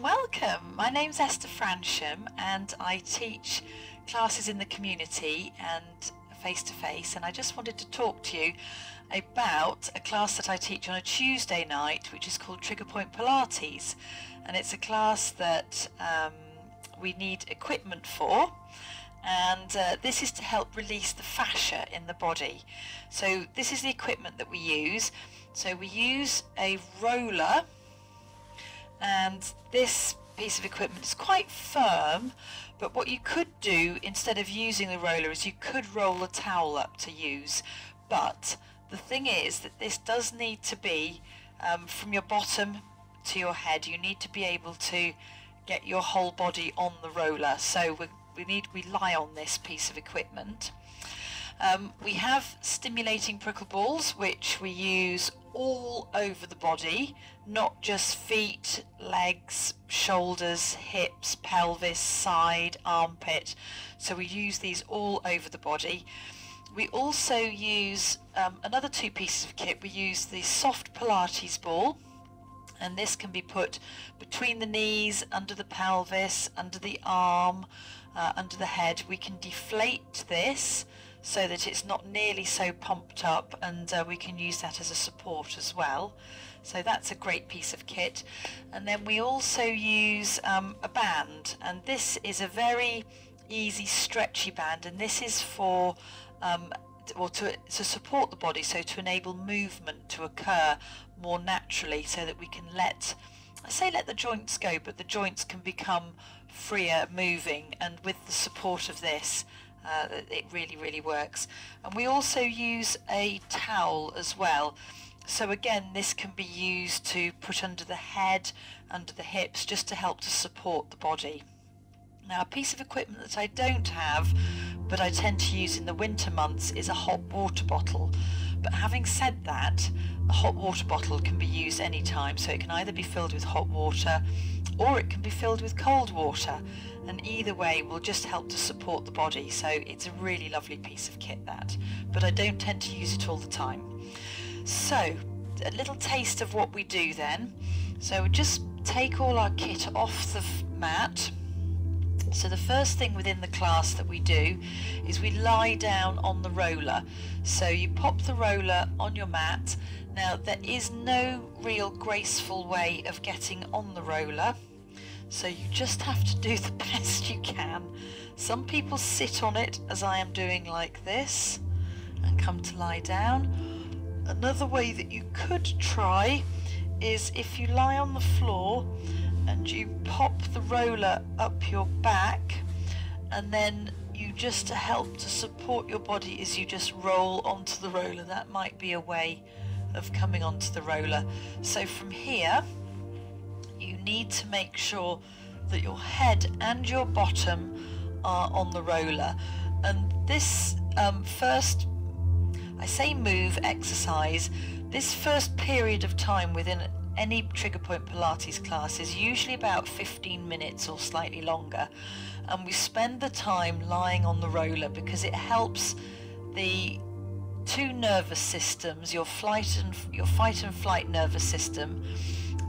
Welcome. My name's Esther Fransham and I teach classes in the community and face-to-face, and I just wanted to talk to you about a class that I teach on a Tuesday night, which is called Trigger Point Pilates, and it's a class that we need equipment for, and this is to help release the fascia in the body. So this is the equipment that we use. So we use a roller, and this piece of equipment is quite firm, but what you could do instead of using the roller is you could roll a towel up to use. But the thing is that this does need to be from your bottom to your head. You need to be able to get your whole body on the roller, so we lie on this piece of equipment. We have stimulating prickle balls, which we use all over the body, not just feet, legs, shoulders, hips, pelvis, side, armpit. So we use these all over the body. We also use another two pieces of kit. We use the soft Pilates ball, and this can be put between the knees, under the pelvis, under the arm, under the head. We can deflate this so that it's not nearly so pumped up, and we can use that as a support as well. So that's a great piece of kit. And then we also use a band, and this is a very easy stretchy band, and this is for to support the body, so to enable movement to occur more naturally, so that we can let the joints go, but the joints can become freer moving, and with the support of this it really works. And we also use a towel as well, so again this can be used to put under the head, under the hips, just to help to support the body. Now, a piece of equipment that I don't have but I tend to use in the winter months is a hot water bottle. But having said that, a hot water bottle can be used anytime, so it can either be filled with hot water or it can be filled with cold water, and either way will just help to support the body. So it's a really lovely piece of kit, that, but I don't tend to use it all the time. So a little taste of what we do then. So we just take all our kit off the mat. So the first thing within the class that we do is we lie down on the roller. So you pop the roller on your mat. Now, there is no real graceful way of getting on the roller, so you just have to do the best you can. Some people sit on it, as I am doing, like this, and come to lie down. Another way that you could try is if you lie on the floor and you pop the roller up your back, and then you just, to help to support your body, is you just roll onto the roller. That might be a way of coming onto the roller. So from here you need to make sure that your head and your bottom are on the roller. And this first, I say move, exercise, this first period of time within any Trigger Point Pilates class is usually about 15 minutes or slightly longer, and we spend the time lying on the roller because it helps the two nervous systems, your fight and flight nervous system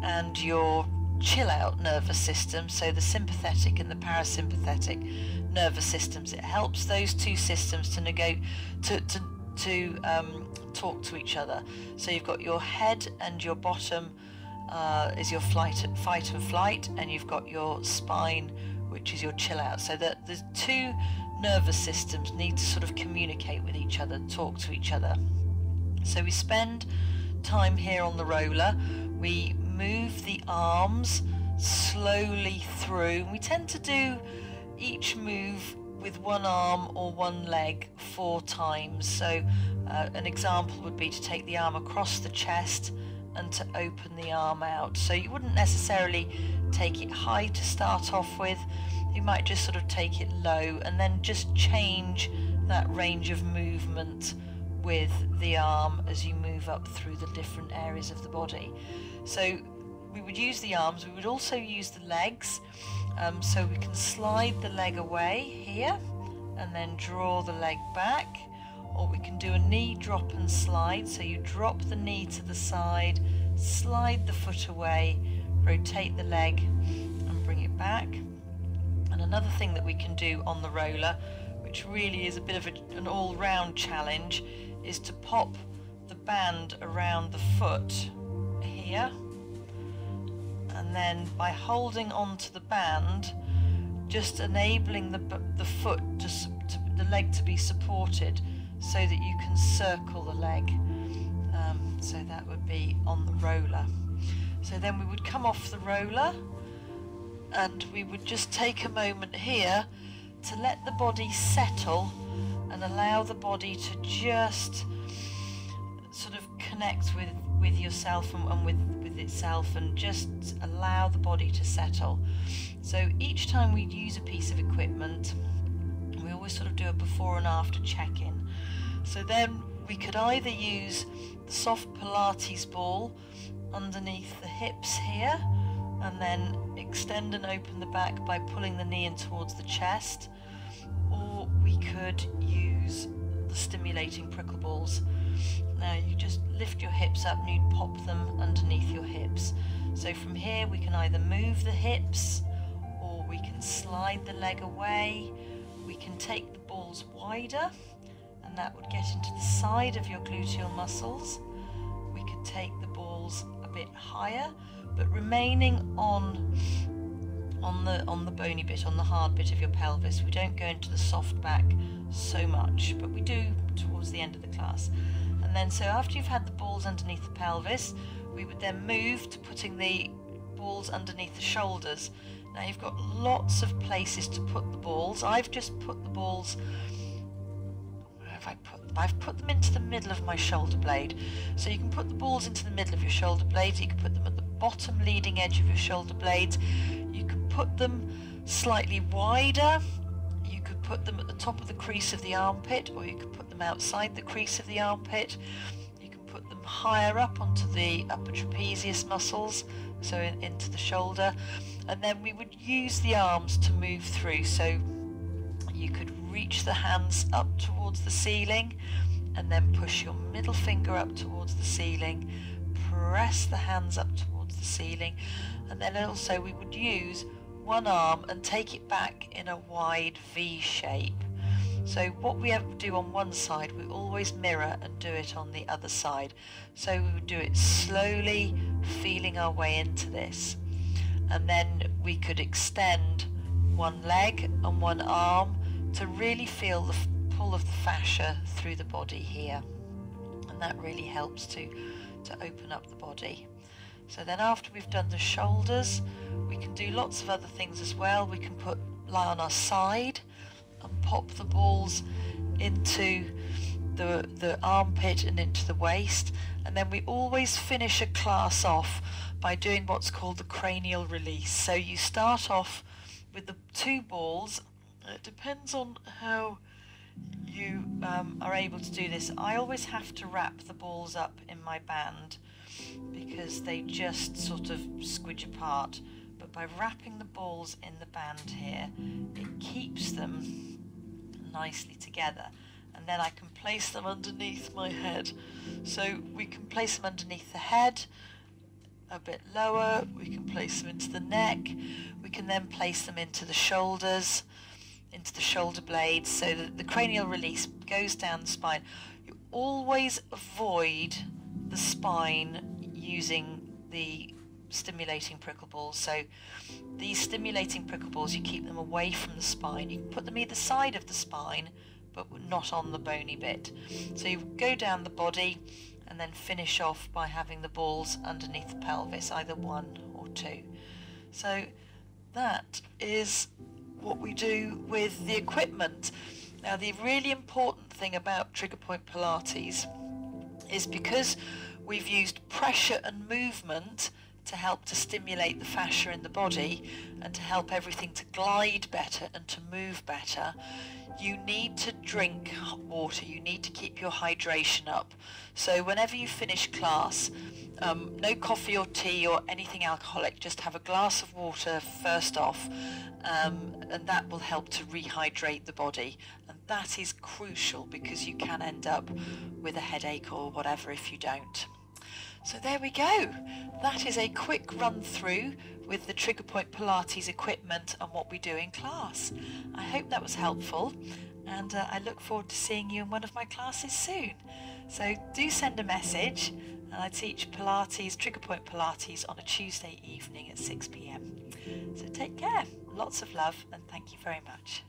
and your chill out nervous system, so the sympathetic and the parasympathetic nervous systems. It helps those two systems to talk to each other. So you've got your head and your bottom is your fight and flight, and you've got your spine, which is your chill out. So that the two nervous systems need to sort of communicate with each other, talk to each other. So we spend time here on the roller. We move the arms slowly through. We tend to do each move with one arm or one leg 4 times. So an example would be to take the arm across the chest and to open the arm out. So you wouldn't necessarily take it high to start off with. You might just sort of take it low and then just change that range of movement with the arm as you move up through the different areas of the body. So we would use the arms. We would also use the legs. So we can slide the leg away here and then draw the leg back, or we can do a knee drop and slide. So you drop the knee to the side, slide the foot away, rotate the leg, back. And another thing that we can do on the roller, which really is a bit of an all-round challenge, is to pop the band around the foot here, and then by holding onto the band, just enabling the foot the leg to be supported so that you can circle the leg. So that would be on the roller. So then we would come off the roller and we would just take a moment here to let the body settle and allow the body to just sort of connect with yourself and with itself, and just allow the body to settle. So each time we use a piece of equipment, we always sort of do a before and after check-in. So then we could either use the soft Pilates ball underneath the hips here, and then extend and open the back by pulling the knee in towards the chest, or we could use the stimulating prickle balls. Now you just lift your hips up and you pop them underneath your hips. So from here we can either move the hips, or we can slide the leg away. We can take the balls wider, and that would get into the side of your gluteal muscles. We could take the balls a bit higher, but remaining on the bony bit, on the hard bit of your pelvis. We don't go into the soft back so much, but we do towards the end of the class. And then so after you've had the balls underneath the pelvis, we would then move to putting the balls underneath the shoulders. Now you've got lots of places to put the balls. I've just put the balls, where have I put them? I've put them into the middle of my shoulder blade. So you can put the balls into the middle of your shoulder blades, you can put them at the bottom leading edge of your shoulder blades, you can put them slightly wider, you could put them at the top of the crease of the armpit, or you could put them outside the crease of the armpit. You can put them higher up onto the upper trapezius muscles, so into the shoulder, and then we would use the arms to move through. So you could reach the hands up towards the ceiling and then push your middle finger up towards the ceiling, press the hands up towards the ceiling, and then also we would use one arm and take it back in a wide V shape. So what we have to do on one side, we always mirror and do it on the other side. So we would do it slowly, feeling our way into this. And then we could extend one leg and one arm to really feel the pull of the fascia through the body here. And that really helps to open up the body. So then after we've done the shoulders, we can do lots of other things as well. We can lie on our side and pop the balls into the armpit and into the waist, and then we always finish a class off by doing what's called the cranial release. So you start off with the two balls. It depends on how you are able to do this. I always have to wrap the balls up in my band because they just sort of squidge apart, but by wrapping the balls in the band here, it keeps them nicely together, and then I can place them underneath my head. So we can place them underneath the head, a bit lower, we can place them into the neck, we can then place them into the shoulders, into the shoulder blades, so that the cranial release goes down the spine. You always avoid the spine using the stimulating prickle balls. So these stimulating prickle balls, you keep them away from the spine. You can put them either side of the spine, but not on the bony bit. So you go down the body and then finish off by having the balls underneath the pelvis, either one or two. So that is what we do with the equipment. Now the really important thing about Trigger Point Pilates is because we've used pressure and movement to help to stimulate the fascia in the body and to help everything to glide better and to move better, you need to drink water, you need to keep your hydration up. So whenever you finish class, no coffee or tea or anything alcoholic, just have a glass of water first off, and that will help to rehydrate the body. And that is crucial because you can end up with a headache or whatever if you don't. So there we go. That is a quick run through with the Trigger Point Pilates equipment and what we do in class. I hope that was helpful, and I look forward to seeing you in one of my classes soon. So do send a message, and I teach Pilates, Trigger Point Pilates on a Tuesday evening at 6 p.m. So take care, lots of love, and thank you very much.